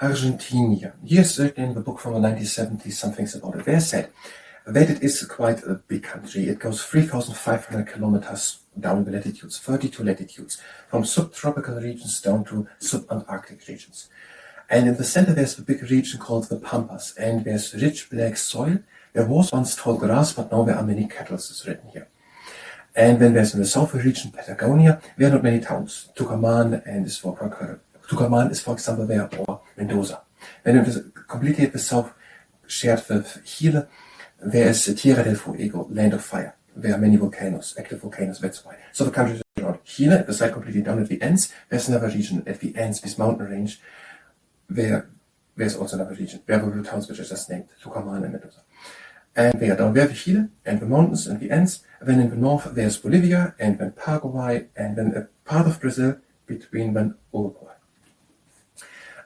Argentina. Here's written in the book from the 1970s some things about it. They said that it is quite a big country. It goes 3,500 kilometers down the latitudes, 32 latitudes, from subtropical regions down to subantarctic regions. And in the center there's a big region called the Pampas, and there's rich black soil. There was once tall grass, but now there are many cattle, is written here. And then there's in the southern region, Patagonia, there are not many towns. Tucumán is for example there, or Mendoza. Then it is completely at the south, shared with Chile, there is Tierra del Fuego, land of fire. There are many volcanoes, active volcanoes, that's why. So the country is around Chile, at the side completely down at the ends. There's another region at the ends, this mountain range, there's also another region. There were the towns which I just named, Tucumán and Mendoza. And they are down there, the Chile, and the mountains and the ends. Then in the north, there's Bolivia, and then Paraguay, and then a part of Brazil between then Uruguay.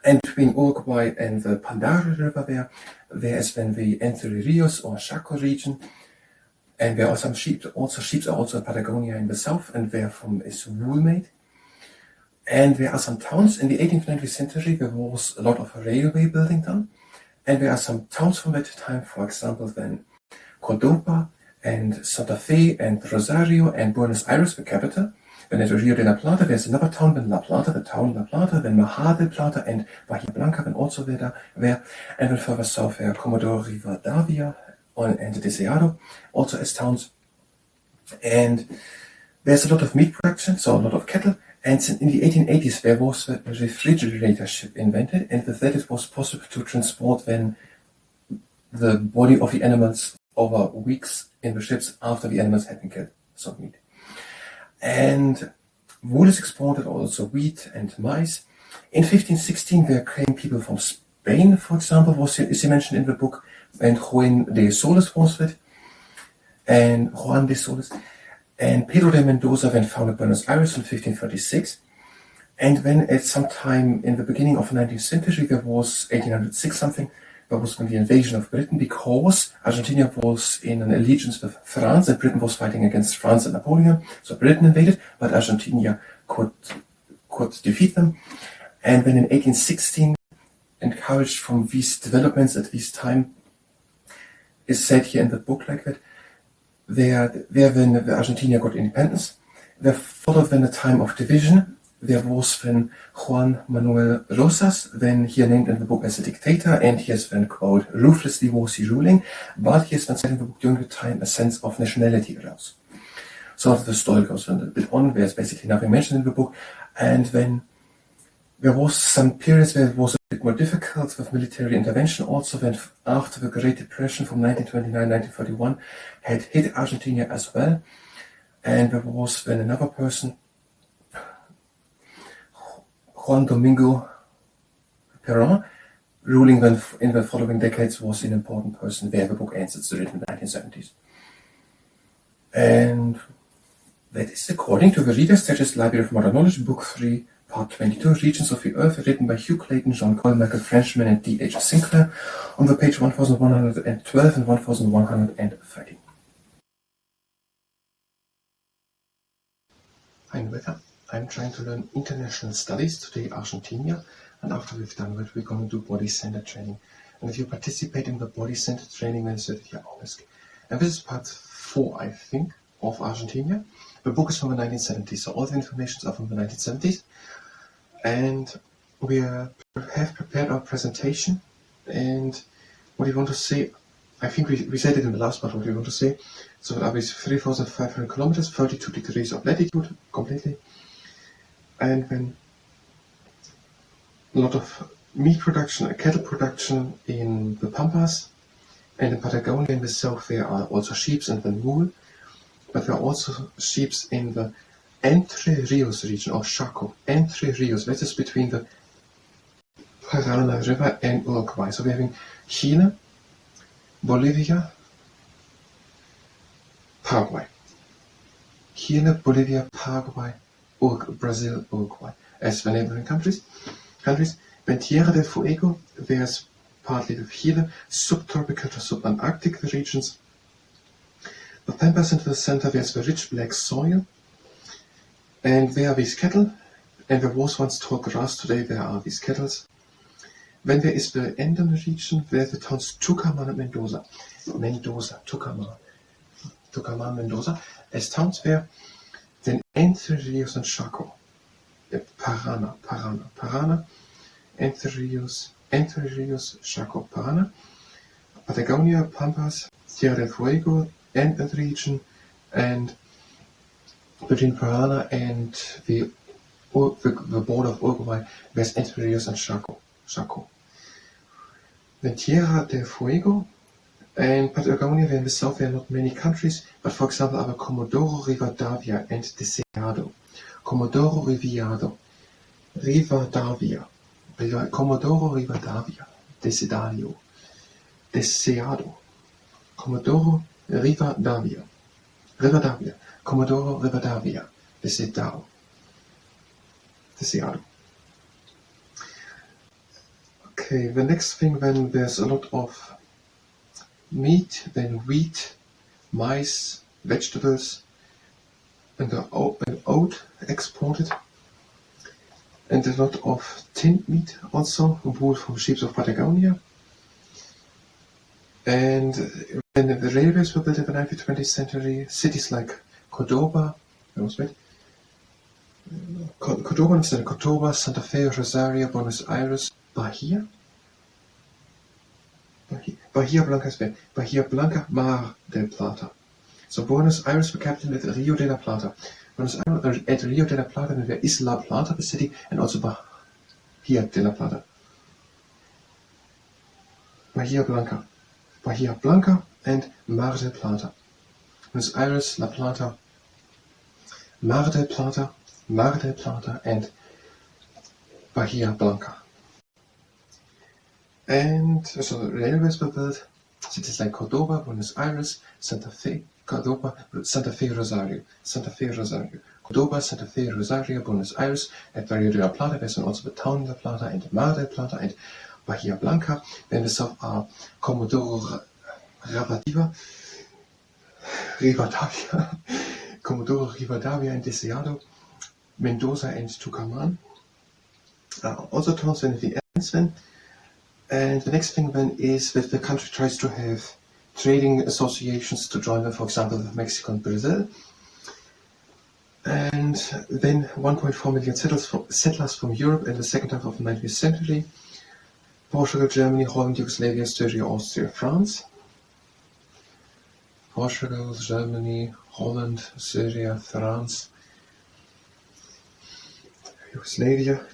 And between Uruguay and the Pandare River there is then the Entre Rios or Chaco region. And there are some sheep are also in Patagonia in the south, and therefrom is wool made. And there are some towns. In the 18th and 19th century, there was a lot of railway building done. And there are some towns from that time, for example, then Cordoba and Santa Fe and Rosario and Buenos Aires, the capital. Then at Rio de la Plata, there's another town, then La Plata, the town La Plata, then Mar del Plata and Bahia Blanca, then also there. And then further south, there Comodoro Rivadavia and Deseado, also as towns. And there's a lot of meat production, so a lot of cattle. And in the 1880s, there was a refrigerator ship invented, and with that it was possible to transport then the body of the animals over weeks in the ships after the animals had been killed, so meat. And wool is exported, also wheat and maize. In 1516, there came people from Spain, for example, is he mentioned in the book, and Juan de Solis was it, and Juan de Solis. And Pedro de Mendoza then founded Buenos Aires in 1536. And then at some time in the beginning of the 19th century, there was 1806 something, there was when the invasion of Britain, because Argentina was in an allegiance with France and Britain was fighting against France and Napoleon. So Britain invaded, but Argentina could defeat them. And then in 1816, encouraged from these developments at this time, is said here in the book like that, when Argentina got independence, there followed then a time of division. There was then Juan Manuel Rosas, then here named in the book as a dictator, and he has then, quote, ruthlessly was he ruling, but he has been said in the book during the time a sense of nationality arose. So the story goes then a bit on, there's basically nothing mentioned in the book, and then there was some periods where it was a bit more difficult with military intervention. Also, when after the Great Depression from 1929-1931 had hit Argentina as well, and there was then another person, Juan Domingo Perón, ruling then in the following decades, was an important person. There the book ends. It's written in the 1970s, and that is according to the Reader's Digest Library of Modern Knowledge, Book 3. Part 22, Regions of the Earth, written by Hugh Clayton, John Cole, Michael Frenchman, and D.H. Sinclair, on the page 1112 and 1113. I'm Weather. I'm trying to learn international studies, today Argentina, and after we've done that, we're going to do body-centered training. And if you participate in the body-centered training, then it's your honest. And this is part 4, I think, of Argentina. The book is from the 1970s, so all the information are from the 1970s. And we have prepared our presentation. And what do you want to say? I think we said it in the last part, what do you want to say? So that is 3,500 kilometers, 32 degrees of latitude, completely. And then a lot of meat production, cattle production in the Pampas. And in Patagonia in the south there are also sheep and then wool. But there are also sheep in the Entre Rios region, or Chaco. Entre Rios, that is between the Paraná River and Uruguay. So we're having Chile, Bolivia, Paraguay. Chile, Bolivia, Paraguay, Brazil, Uruguay as the neighboring countries. Then Tierra del Fuego, there's partly with Chile, subtropical to subantarctic regions. The Pampas into the center, there's the rich black soil, and there are these cattle, and there was once tall grass, today there are these cattle. Wenn wir es beenden region, wäre the towns Tucumán and Mendoza. Tucumán, Mendoza. As towns were then Entre Rios and Chaco. Parana. Entre Rios, Chaco, Parana. Patagonia, Pampas, Tierra del Fuego, and the region, and between Parana and the border of Uruguay, there's Entre Rios and Chaco. Then Tierra del Fuego and Patagonia, in the south there are not many countries, but for example, our Comodoro Rivadavia and Deseado. Comodoro Rivadavia, Comodoro Rivadavia, Deseado. Comodoro Rivadavia, Comodoro Rivadavia, Deseado. Okay, the next thing, then there's a lot of meat, then wheat, maize, vegetables, and oat exported, and a lot of tinned meat also, wool from sheep of Patagonia. And when the railways were built in the 19th, 20th century, cities like Cordoba, Santa Fe, Rosario, Buenos Aires, Bahia Blanca, Mar del Plata. So Buenos Aires, the capital, at Rio de la Plata. Buenos Aires, at Rio de la Plata, and there is La Plata, the city, and also Bahia de la Plata. Bahia Blanca, and Mar del Plata. Buenos Aires, La Plata, Mar del Plata, and Bahia Blanca. And so the railways were built. Cities like Cordoba, Buenos Aires, Santa Fe, Rosario. Cordoba, Santa Fe, Rosario, Buenos Aires, at Rio de la Plata, there's also the town de la Plata, and Mar del Plata, and Bahia Blanca. Then the south are Comodoro Rivadavia, and Deseado, Mendoza, and Tucumán. Also towns in the ends then. And the next thing then is that the country tries to have trading associations to join them, for example, with Mexico and Brazil. And then 1.4 million settlers from Europe in the second half of the 19th century. Portugal, Germany, Holland, Yugoslavia, Syria, Austria, France. Portugal, Germany, Holland, Syria, France, Yugoslavia.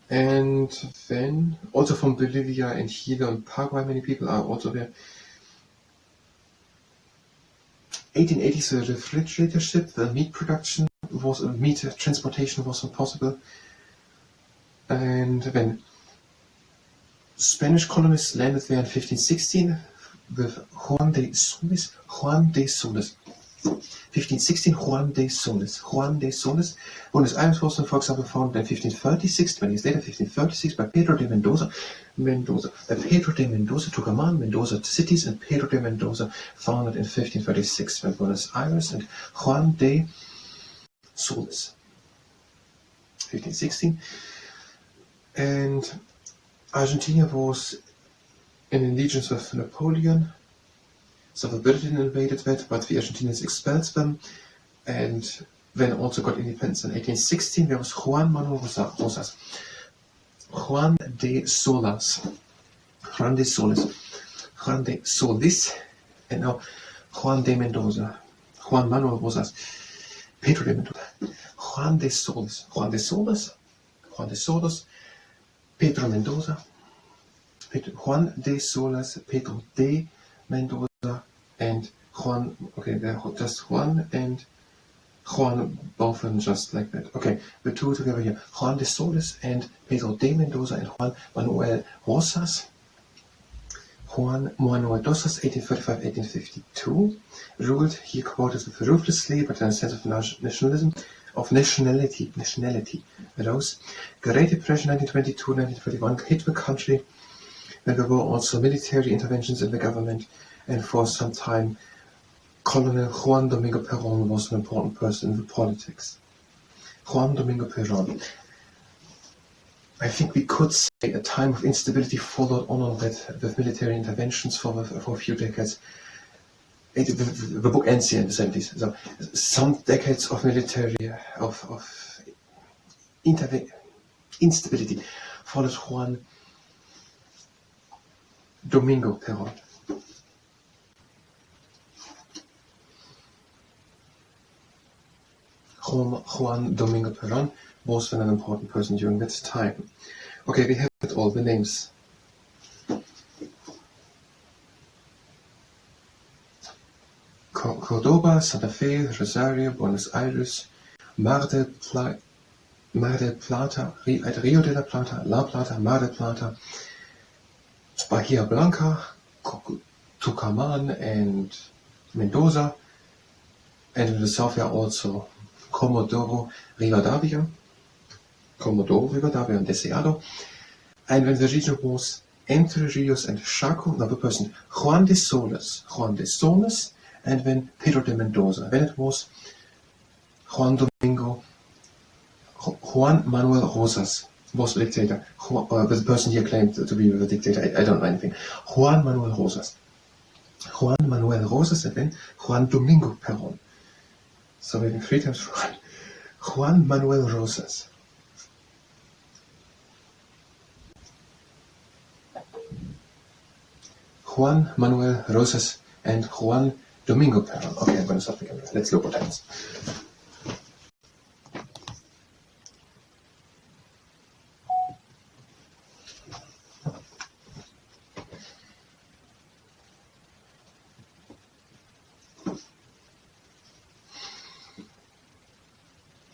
And then also from Bolivia and Chile and Paraguay, many people are also there. 1880s, the refrigerator ship, the meat transportation was impossible. And then Spanish colonists landed there in 1516 with Juan de Solis. 1516, Juan de Solis. Buenos Aires was, for example, founded in 1536, 20 years later, 1536, by Pedro de Mendoza. Pedro de Mendoza, Tucumán, Mendoza cities, and Pedro de Mendoza founded in 1536 by Buenos Aires, and Juan de Solis, 1516. And Argentina was in allegiance with Napoleon. So the Britain invaded that, but the Argentinians expelled them, and then also got independence in 1816. There was Juan Manuel Rosas. Juan de Solis, and now Juan de Mendoza. Juan Manuel Rosas. Pedro de Mendoza. Juan de Solis, Pedro Mendoza. Juan de Solis, Pedro de Mendoza, and Juan, okay, they're just Juan and Juan, both of them just like that. Okay, the two together here. Juan de Solis and Pedro de Mendoza and Juan Manuel Rosas. Juan Manuel Rosas, 1835-1852, ruled, he quoted, ruthlessly, but in a sense of nationality, arose. Great Depression 1922-1931 hit the country. Then there were also military interventions in the government, and for some time Colonel Juan Domingo Perón was an important person in the politics. Juan Domingo Perón. I think we could say a time of instability followed on that with military interventions for a few decades. The book ends here in the 70s. So some decades of military of instability followed Juan Domingo Perón. Juan Domingo Perón was an important person during that time. Okay, we have all the names. Cordoba, Santa Fe, Rosario, Buenos Aires, Mar del Plata, Rio de la Plata, La Plata, Mar del Plata, Bahia Blanca, Tucumán, and Mendoza, and in the south are also Comodoro Rivadavia, and Deseado. And when the region was Entre Rios and Chaco, now the person Juan de Solis, and then Pedro de Mendoza. When it was Juan Manuel Rosas was the dictator. The person here claimed to be the dictator. I don't know anything. Juan Manuel Rosas, and then Juan Domingo Perón. So maybe 3 times Juan Manuel Rosas. Juan Manuel Rosas and Juan Domingo Perón. Okay, I'm going to stop the camera. Let's look what happens.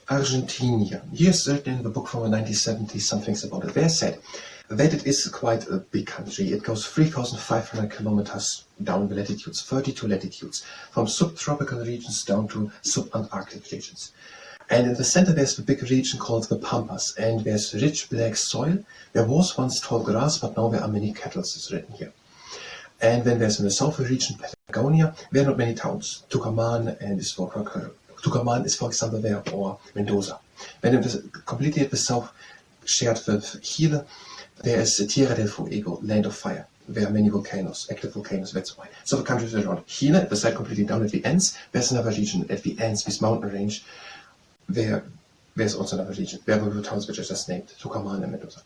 Argentina. Yes, certainly in the book from the 1970s, some things about it. They said that it is quite a big country. It goes 3,500 kilometers down the latitudes, 32 latitudes, from subtropical regions down to subantarctic regions. And in the center there's the big region called the Pampas, and there's rich black soil. There was once tall grass, but now there are many cattle, is written here. And then there's in the southern region, Patagonia, there are not many towns. Tucumán is, for example, there, or Mendoza. When it is completely at the south, shared with Chile, there is Tierra del Fuego, land of fire. There are many volcanoes, active volcanoes, that's why. So the countries around Chile, at the side completely down at the ends, there's another region at the ends, this mountain range. There's also another region. There were the towns which I just named, Tucumán and Mendoza.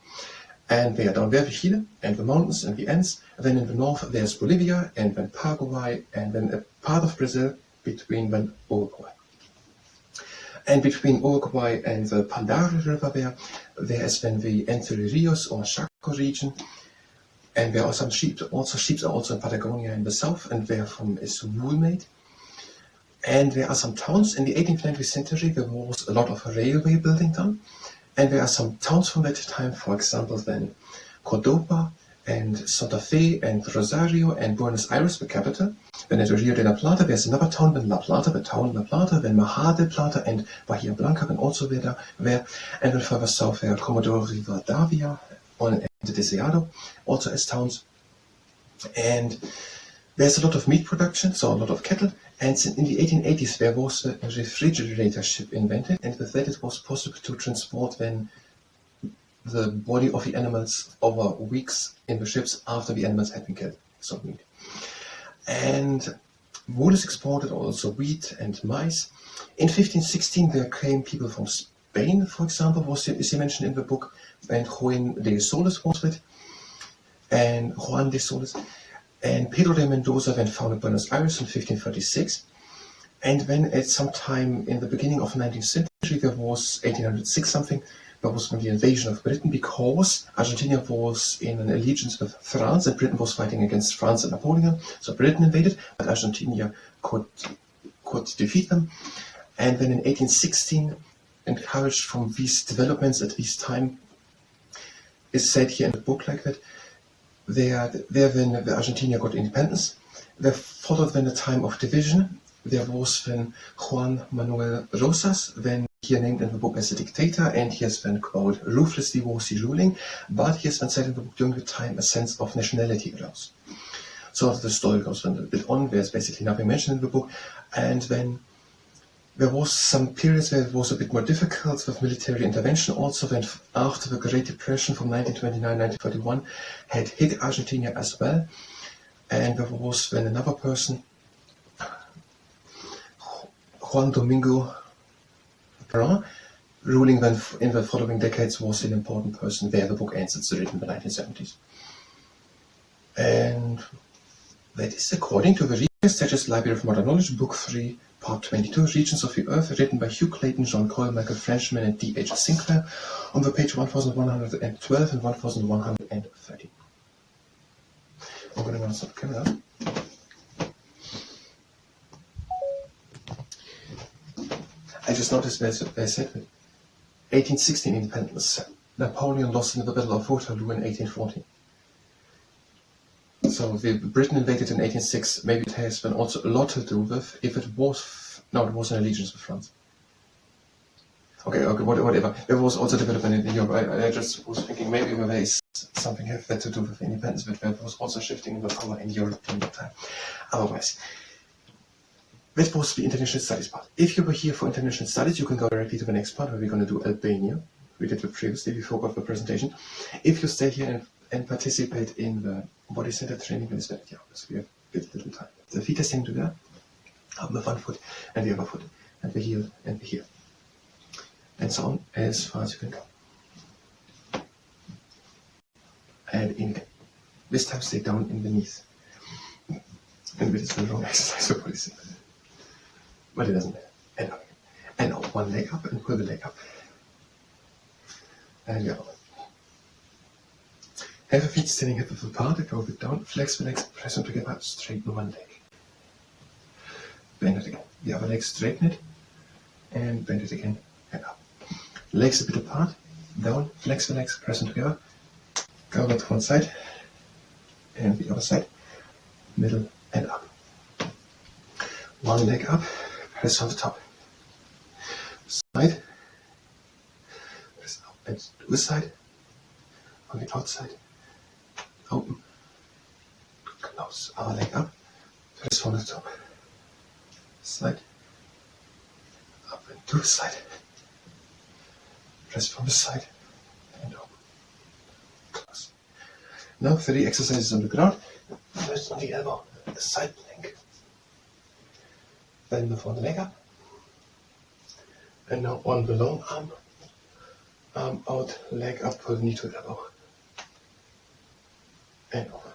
And they are down there, Chile, and the mountains and the ends. And then in the north, there's Bolivia, and then Paraguay, and then a part of Brazil between then Uruguay. And between Uruguay and the Pandare River there is then the Entre Rios or Chaco region. And there are some sheep are also in Patagonia in the south, and therefrom is wool made. And there are some towns in the 18th and 19th century. There was a lot of railway building done. And there are some towns from that time, for example, then Cordoba and Santa Fe and Rosario and Buenos Aires, the capital. Then at Rio de la Plata, there's another town, then La Plata, the town La Plata, then Mar del Plata and Bahia Blanca, and also there. And then further south, there are Comodoro Rivadavia and Deseado, also as towns. And there's a lot of meat production, so a lot of cattle. And in the 1880s, there was a refrigerator ship invented, and with that it was possible to transport then the body of the animals over weeks in the ships after the animals had been killed, so meat. And wool is exported, also wheat and maize. In 1516, there came people from Spain, for example, is he mentioned in the book, and Juan de Solis was it, and Juan de Solis. And Pedro de Mendoza then founded Buenos Aires in 1536. And then at some time in the beginning of the 19th century, there was 1806 something, there was the invasion of Britain, because Argentina was in an allegiance with France, and Britain was fighting against France and Napoleon. So Britain invaded, but Argentina could defeat them. And then in 1816, encouraged from these developments at this time, is said here in the book like that, there when the Argentina got independence, there followed then a time of division. There was then Juan Manuel Rosas, then here named in the book as a dictator, and he has been, quote, ruthlessly was he ruling, but he has been said in the book during the time a sense of nationality arose. So the story goes then a bit on, there's basically nothing mentioned in the book, and then There was some periods where it was a bit more difficult with military intervention. Also, when after the Great Depression from 1929-1931 had hit Argentina as well. And there was when another person, Juan Domingo Perón, ruling then in the following decades, was an important person. There the book ends. It's written in the 1970s. And that is according to the Reader's Digest Library of Modern Knowledge, Book 3, Part 22, Regions of the Earth, written by Hugh Clayton, John Coyle, Michael Frenchman, and D.H. Sinclair, on the page 1112 and 1113. I'm going to stop the camera. I just noticed they said 1816 independence. Napoleon lost in the Battle of Waterloo in 1814. So Britain invaded in 1806. Maybe it has been also a lot to do with if it was it was an allegiance with France. Okay, whatever. There was also development in Europe. I just was thinking maybe there is something have that to do with independence, but there was also shifting in the power in Europe in that time. Otherwise, that was the international studies part. If you were here for international studies, you can go directly to the next part where we're going to do Albania. We did it previously, we forgot the presentation. If you stay here and participate in the body center training, then it's better, because we have very little time. The feet are staying together, up the one foot and the other foot, and the heel and the heel. And so on, as far as you can go. And in again. This time stay down in the knees. And this is the wrong exercise for body center. But it doesn't matter. And up. And now one leg up and pull the leg up. And the other one. Have the feet standing hip width apart, go a bit down, flex the legs, press them together, straighten one leg. Bend it again. The other leg, straighten it, and bend it again, and up. Legs a bit apart, down, flex the legs, press them together, go to one side, and the other side, middle, and up. One leg up, press on the top. Side, press up and to the side, on the outside. Open, close, other leg up, press from the top, side, up and to the side, press from the side, and open, close. Now 3 exercises on the ground, first on the elbow, the side plank, then move on the leg up, and now on the long arm out, leg up, pull knee to elbow. And over.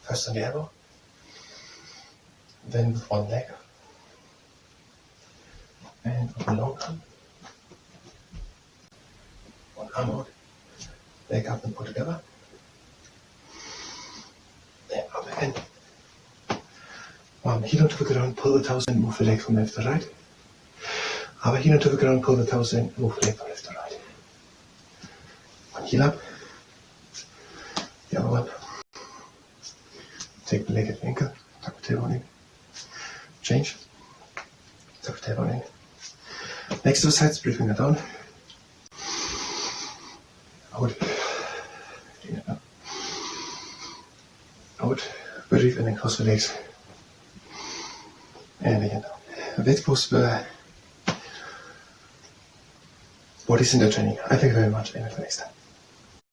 First on the elbow, then with one leg, and with a long arm, one arm out, leg up and pull together, and up again. Heel onto the ground, pull the toes in, move the leg from left to right. Other heel onto the ground, pull the toes in, move the leg from left to right. One heel up, the other one. Take the leg at the ankle, tuck the tailbone in, change, tuck the tailbone in. Next to the sides, breathing it down, out, in and up, out, breathe and then cross the legs, and again down. That was the body center training. I thank you very much and until next time.